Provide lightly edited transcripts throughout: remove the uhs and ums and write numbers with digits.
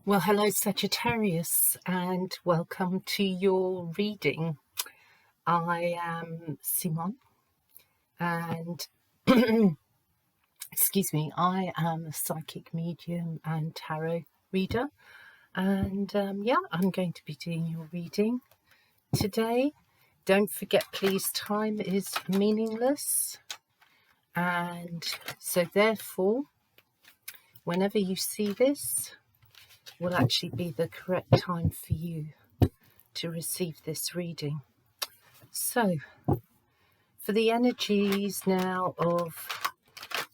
Well, hello, Sagittarius, and welcome to your reading. I am Simon, and excuse me, I am a psychic medium and tarot reader. And I'm going to be doing your reading today. Don't forget, please, time is meaningless. And so, therefore, whenever you see this, will actually be the correct time for you to receive this reading. So, for the energies now of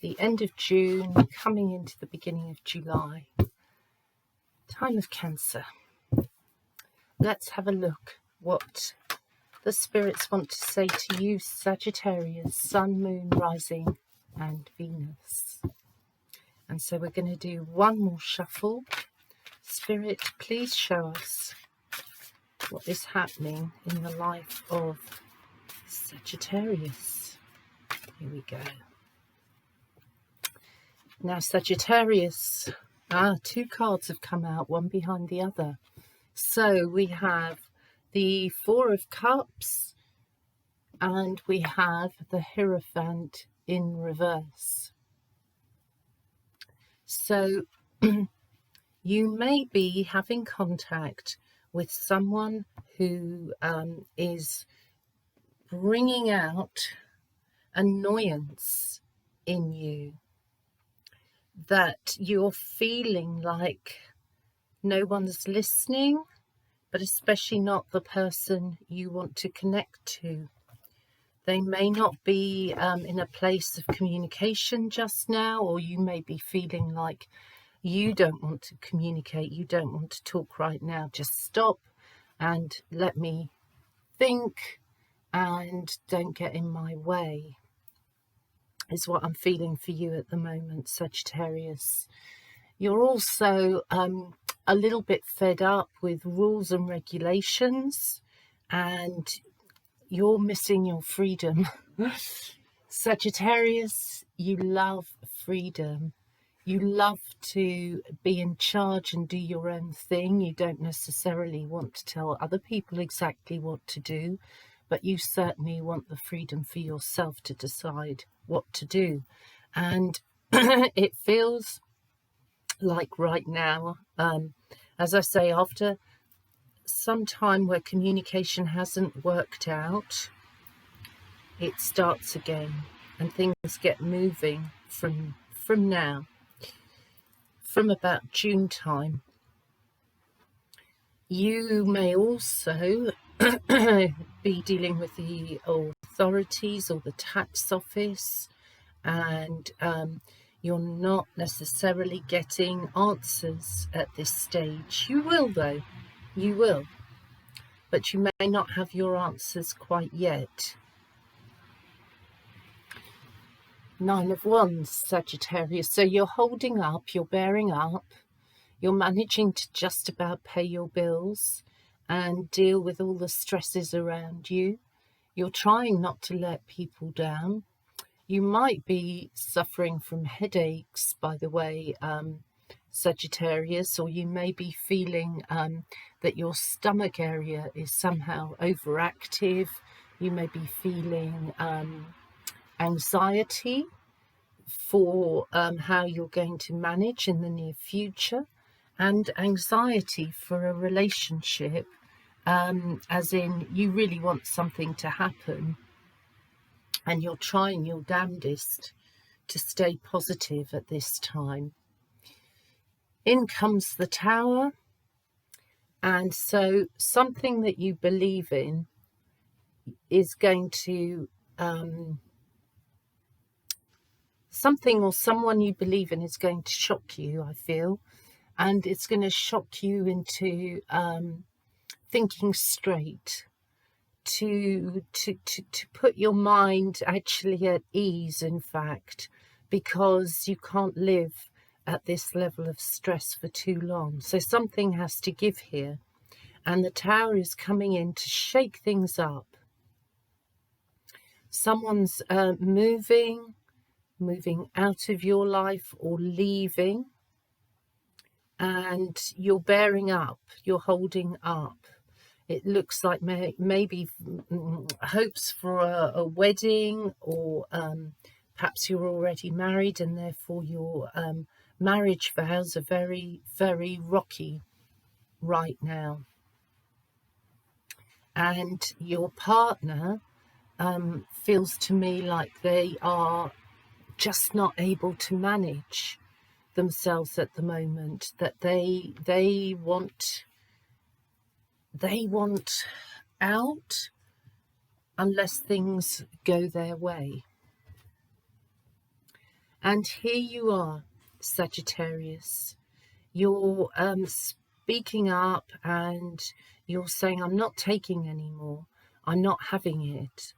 the end of June, coming into the beginning of July, time of Cancer, let's have a look what the spirits want to say to you, Sagittarius, Sun, Moon, Rising, and Venus. And so we're going to do one more shuffle. Spirit, please show us what is happening in the life of Sagittarius. Here we go. Now, Sagittarius, two cards have come out, one behind the other. So we have the Four of Cups and we have the Hierophant in reverse. So you may be having contact with someone who is bringing out annoyance in you, that you're feeling like no one's listening, but especially not the person you want to connect to. They may not be in a place of communication just now, or you may be feeling like you don't want to communicate, you don't want to talk right now. Just stop and let me think and don't get in my way, is what I'm feeling for you at the moment, Sagittarius. You're also a little bit fed up with rules and regulations, and you're missing your freedom. Sagittarius, you love freedom. You love to be in charge and do your own thing. You don't necessarily want to tell other people exactly what to do, but you certainly want the freedom for yourself to decide what to do. And it feels like right now, as I say, after some time where communication hasn't worked out, it starts again and things get moving from now, from about June time. You may also be dealing with the authorities or the tax office, and you're not necessarily getting answers at this stage. You will, though. You will. But you may not have your answers quite yet. Nine of Wands, Sagittarius. So you're holding up, you're bearing up, you're managing to just about pay your bills and deal with all the stresses around you. You're trying not to let people down. You might be suffering from headaches, by the way, Sagittarius, or you may be feeling that your stomach area is somehow overactive. You may be feeling anxiety for how you're going to manage in the near future, and anxiety for a relationship, as in you really want something to happen and you're trying your damnedest to stay positive at this time. In comes the Tower, and so something that you believe in is going to something or someone you believe in is going to shock you, I feel, and it's going to shock you into thinking straight, to put your mind actually at ease, in fact, because you can't live at this level of stress for too long. So something has to give here, and the Tower is coming in to shake things up. Someone's moving out of your life or leaving, and you're bearing up, you're holding up. It looks like maybe hopes for a wedding, or perhaps you're already married and therefore your marriage vows are very, very rocky right now. And your partner feels to me like they are just not able to manage themselves at the moment, that they want out unless things go their way. And here you are, Sagittarius. You're speaking up and you're saying, I'm not taking any more. I'm not having it.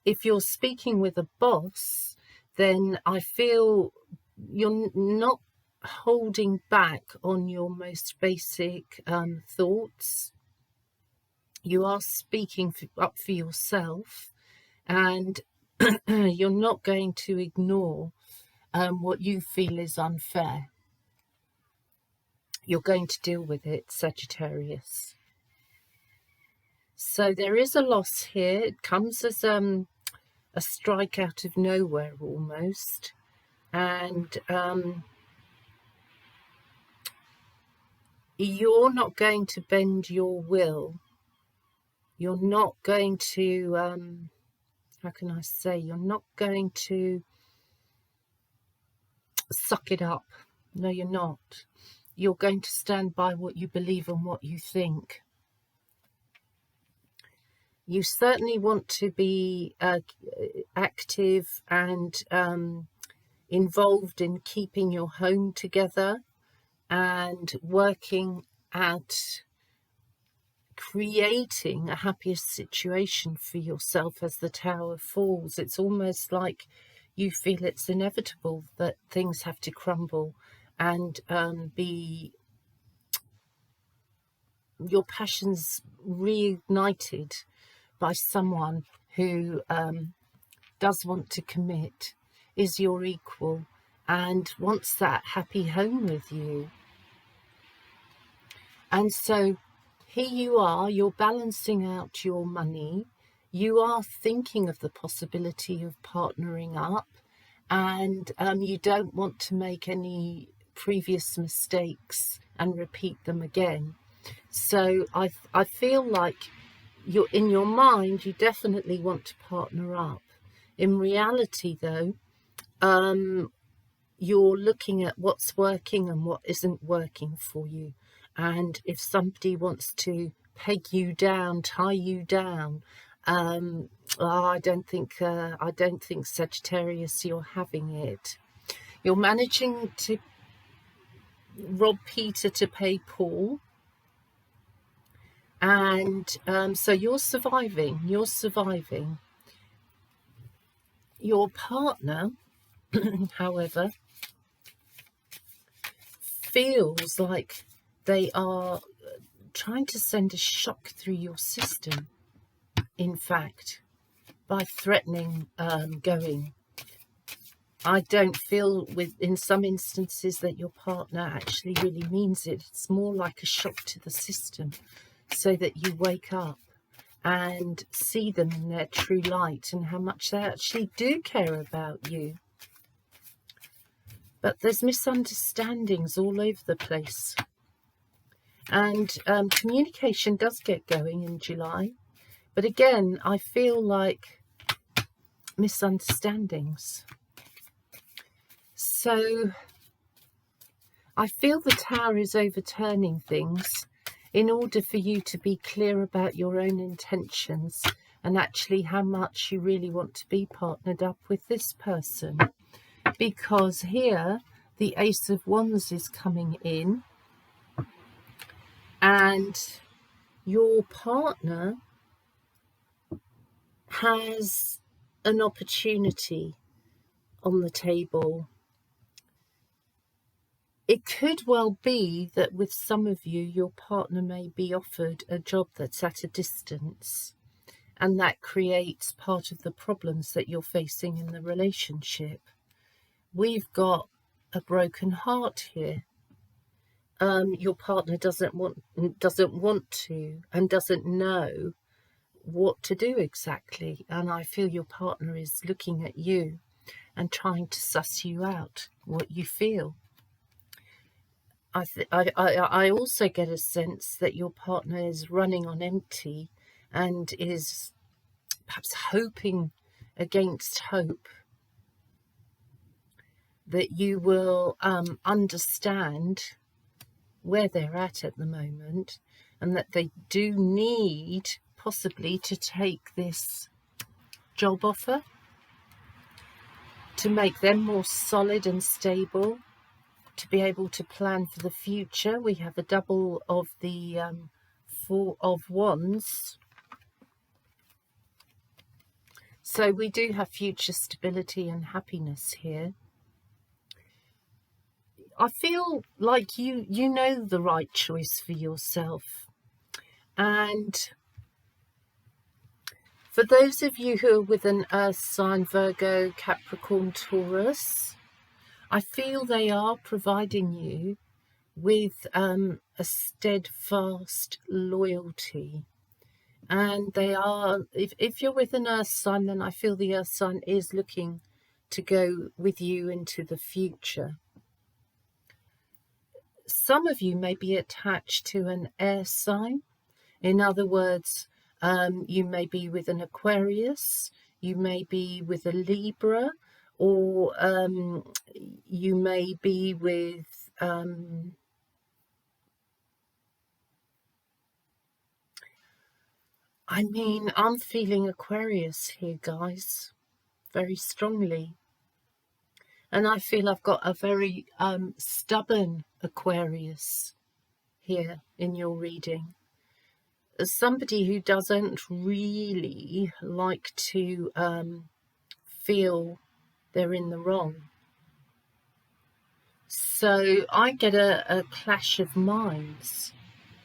If you're speaking with a boss, then I feel you're not holding back on your most basic thoughts. You are speaking up for yourself, and you're not going to ignore what you feel is unfair. You're going to deal with it, Sagittarius. So there is a loss here. It comes as a strike out of nowhere almost. And you're not going to bend your will. You're not going to, how can I say, you're not going to suck it up. No, you're not. You're going to stand by what you believe and what you think. You certainly want to be active and involved in keeping your home together and working at creating a happier situation for yourself as the tower falls. It's almost like you feel it's inevitable that things have to crumble and be your passions reignited by someone who does want to commit, is your equal, and wants that happy home with you. And so here you are, you're balancing out your money, you are thinking of the possibility of partnering up, and you don't want to make any previous mistakes and repeat them again. So I feel like you're in your mind, you definitely want to partner up. In reality, though, you're looking at what's working and what isn't working for you. And if somebody wants to peg you down, tie you down, I don't think Sagittarius, you're having it. You're managing to rob Peter to pay Paul. And so you're surviving. Your partner, however, feels like they are trying to send a shock through your system, in fact, by threatening going. I don't feel in some instances that your partner actually really means it. It's more like a shock to the system, so that you wake up and see them in their true light and how much they actually do care about you. But there's misunderstandings all over the place. And communication does get going in July. But again, I feel like misunderstandings. So I feel the Tower is overturning things in order for you to be clear about your own intentions and actually how much you really want to be partnered up with this person. Because here, the Ace of Wands is coming in, and your partner has an opportunity on the table. It could well be that with some of you, your partner may be offered a job that's at a distance, and that creates part of the problems that you're facing in the relationship. We've got a broken heart here. your partner doesn't want to and doesn't know what to do exactly. And I feel your partner is looking at you and trying to suss you out, what you feel. I also get a sense that your partner is running on empty and is perhaps hoping against hope that you will understand where they're at the moment, and that they do need possibly to take this job offer to make them more solid and stable, to be able to plan for the future. We have a double of the Four of Wands. So we do have future stability and happiness here. I feel like you know the right choice for yourself. And for those of you who are with an earth sign, Virgo, Capricorn, Taurus, I feel they are providing you with a steadfast loyalty. And they are, if you're with an earth sign, then I feel the earth sign is looking to go with you into the future. Some of you may be attached to an air sign. In other words, you may be with an Aquarius, you may be with a Libra, or you may be with I'm feeling Aquarius here, guys, very strongly. And I feel I've got a very stubborn Aquarius here in your reading. As somebody who doesn't really like to feel they're in the wrong. So I get a clash of minds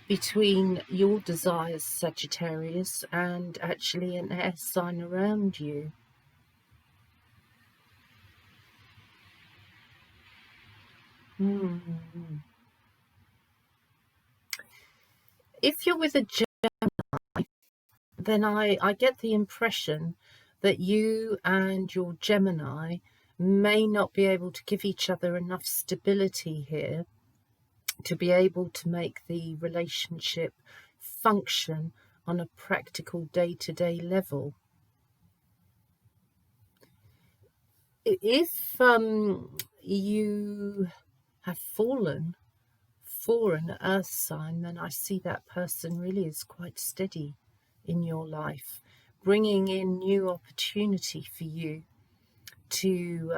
between your desires, Sagittarius, and actually an air sign around you. If you're with a Gemini, then I get the impression that you and your Gemini may not be able to give each other enough stability here to be able to make the relationship function on a practical day-to-day level. If you have fallen for an earth sign, then I see that person really is quite steady in your life, bringing in new opportunity for you to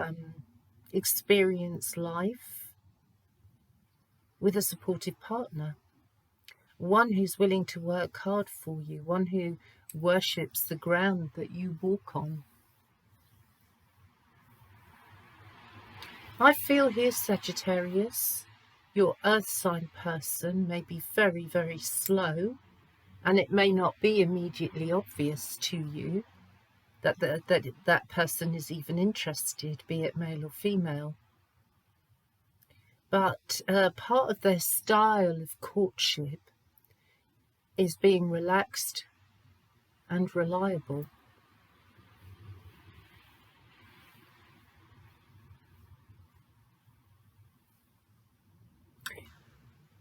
experience life with a supportive partner, one who's willing to work hard for you, one who worships the ground that you walk on. I feel here, Sagittarius, your earth sign person may be very, very slow, and it may not be immediately obvious to you that that person is even interested, be it male or female. But part of their style of courtship is being relaxed and reliable.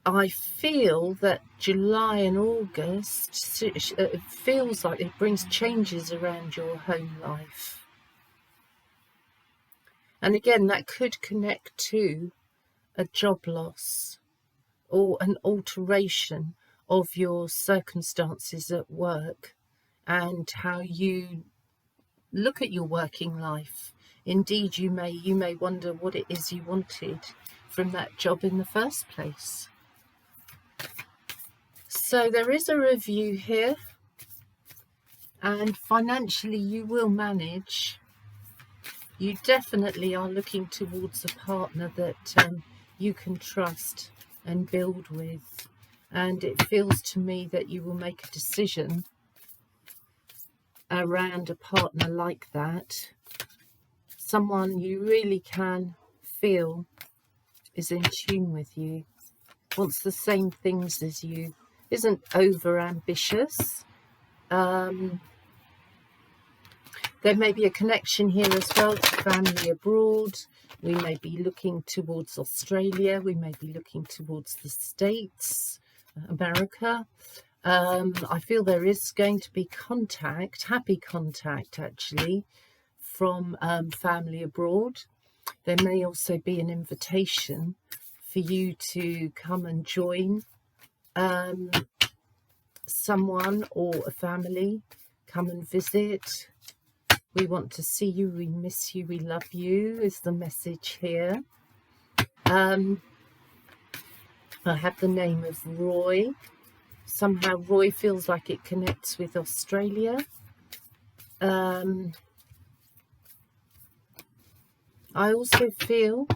I feel that July and August feels like it brings changes around your home life. And again, that could connect to a job loss or an alteration of your circumstances at work and how you look at your working life. Indeed, you may wonder what it is you wanted from that job in the first place. So there is a review here, and financially you will manage. You definitely are looking towards a partner that you can trust and build with, and it feels to me that you will make a decision around a partner like that, someone you really can feel is in tune with you. wants the same things as you, isn't over ambitious. There may be a connection here as well to family abroad. We may be looking towards Australia. We may be looking towards the States, America. I feel there is going to be contact, happy contact actually, from family abroad. There may also be an invitation for you to come and join someone or a family. Come and visit. We want to see you, we miss you, we love you is the message here. I have the name of Roy. Somehow Roy feels like it connects with Australia. I also feel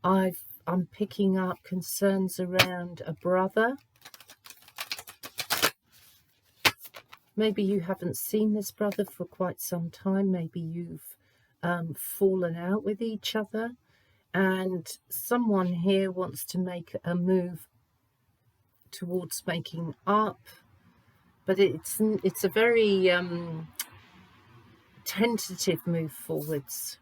I'm picking up concerns around a brother. Maybe you haven't seen this brother for quite some time. Maybe you've fallen out with each other, and someone here wants to make a move towards making up, but it's a very tentative move forwards.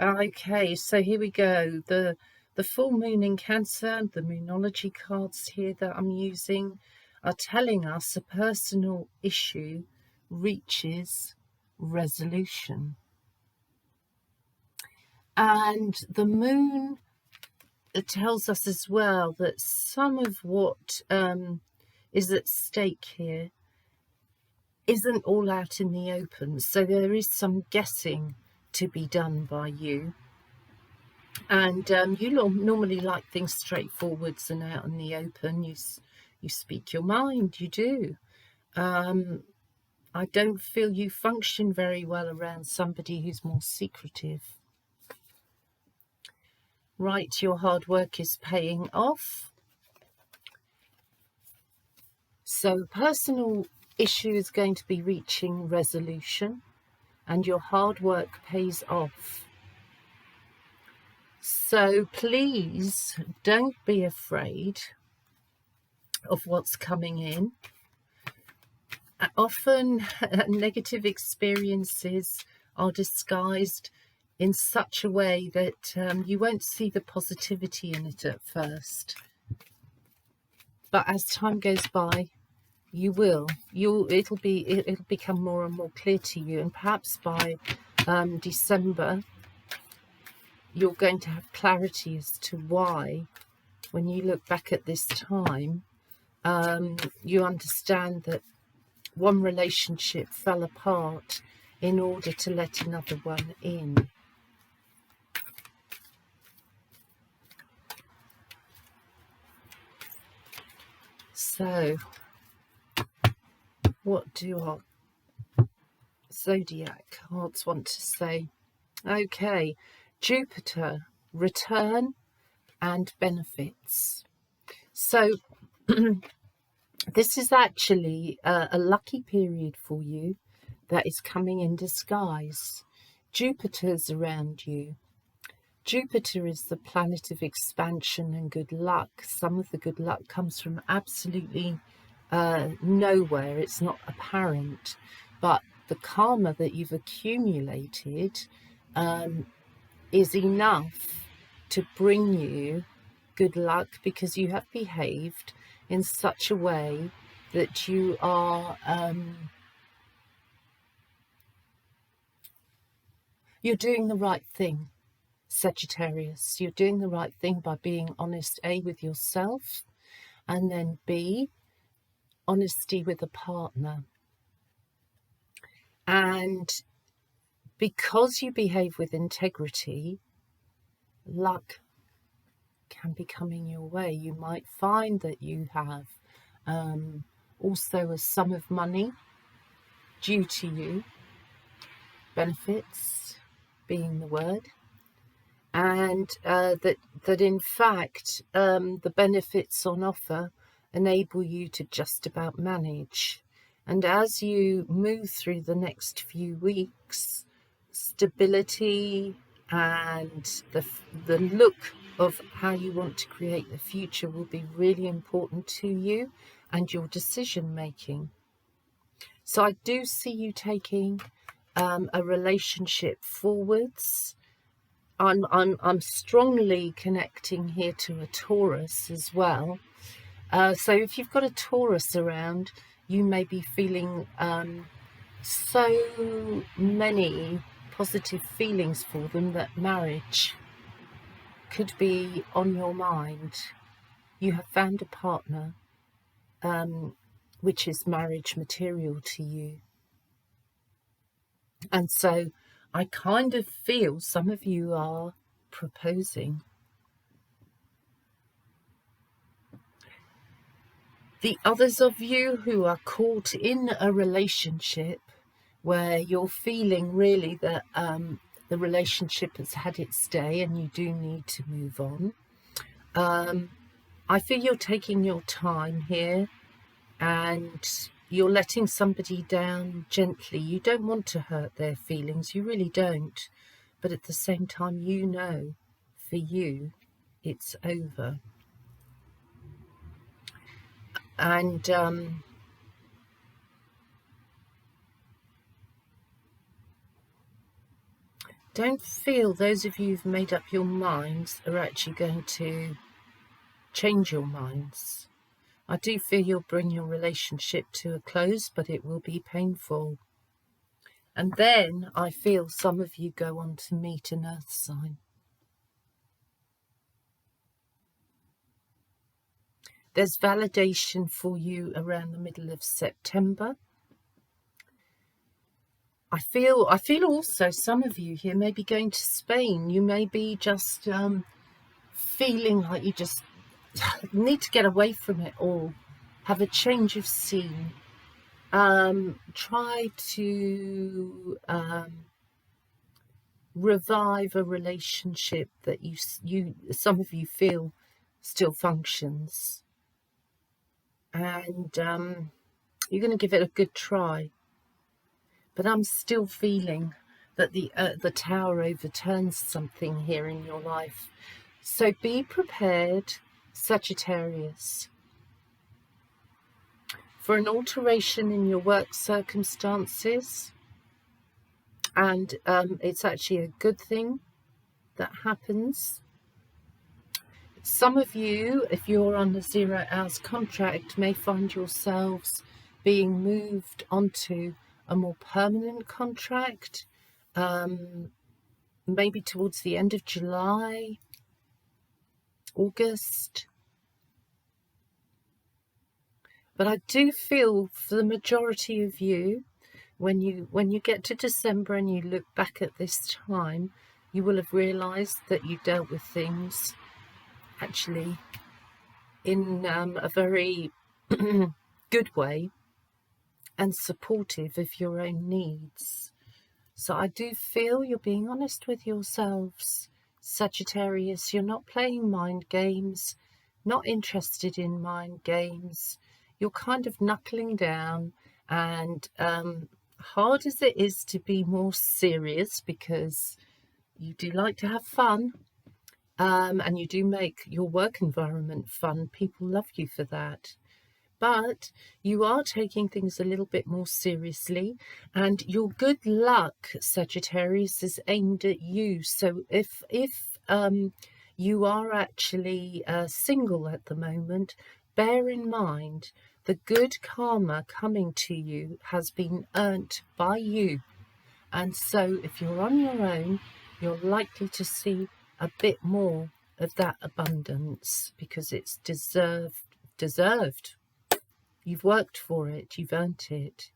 Okay, so here we go. The full moon in Cancer, the Moonology cards here that I'm using are telling us a personal issue reaches resolution. And the moon tells us as well that some of what is at stake here isn't all out in the open. So there is some guessing to be done by you. And you normally like things straightforwards and out in the open. You speak your mind, you do. I don't feel you function very well around somebody who's more secretive. Right, your hard work is paying off. So personal issue is going to be reaching resolution, and your hard work pays off. So please don't be afraid of what's coming in. Often negative experiences are disguised in such a way that you won't see the positivity in it at first, but as time goes by you will. It'll become more and more clear to you, and perhaps by December you're going to have clarity as to why, when you look back at this time, you understand that one relationship fell apart in order to let another one in. So, what do our zodiac cards want to say? Okay, Jupiter, return and benefits. So this is actually a lucky period for you that is coming in disguise. Jupiter's around you. Jupiter is the planet of expansion and good luck. Some of the good luck comes from absolutely nowhere. It's not apparent, but the karma that you've accumulated is enough to bring you good luck, because you have behaved in such a way that you are you're doing the right thing, Sagittarius. You're doing the right thing by being honest, A, with yourself, and then B, honesty with a partner. And because you behave with integrity, luck can be coming your way. You might find that you have also a sum of money due to you, benefits being the word, and that in fact the benefits on offer enable you to just about manage. And as you move through the next few weeks, stability and the look of how you want to create the future will be really important to you and your decision making. So I do see you taking a relationship forwards. I'm strongly connecting here to a Taurus as well. So if you've got a Taurus around, you may be feeling so many positive feelings for them that marriage could be on your mind. You have found a partner which is marriage material to you. And so I kind of feel some of you are proposing. The others of you who are caught in a relationship where you're feeling really that the relationship has had its day and you do need to move on. I feel you're taking your time here and you're letting somebody down gently. You don't want to hurt their feelings, you really don't. But at the same time, you know, for you, it's over. And don't feel those of you who've made up your minds are actually going to change your minds. I do feel you'll bring your relationship to a close, but it will be painful. And then I feel some of you go on to meet an earth sign. There's validation for you around the middle of September. I feel also some of you here may be going to Spain. You may be just feeling like you just need to get away from it all, have a change of scene, try to revive a relationship that some of you feel still functions, and you're going to give it a good try. But I'm still feeling that the tower overturns something here in your life. So be prepared, Sagittarius, for an alteration in your work circumstances. And it's actually a good thing that happens. Some of you, if you're on a 0 hours contract, may find yourselves being moved onto a more permanent contract, maybe towards the end of July, August. But I do feel for the majority of you, when you get to December and you look back at this time, you will have realised that you dealt with things actually in a very good way and supportive of your own needs. So I do feel you're being honest with yourselves, Sagittarius. You're not playing mind games, not interested in mind games. You're kind of knuckling down, and hard as it is to be more serious, because you do like to have fun, and you do make your work environment fun. People love you for that. But you are taking things a little bit more seriously, and your good luck, Sagittarius, is aimed at you. So if you are actually single at the moment, bear in mind the good karma coming to you has been earned by you. And so if you're on your own, you're likely to see a bit more of that abundance, because it's deserved. You've worked for it, you've earned it,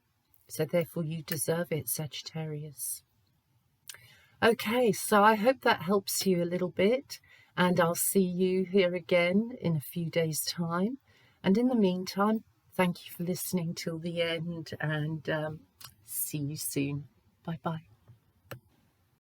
so therefore you deserve it, Sagittarius. Okay, so I hope that helps you a little bit, and I'll see you here again in a few days' time. And in the meantime, thank you for listening till the end, and see you soon. Bye-bye.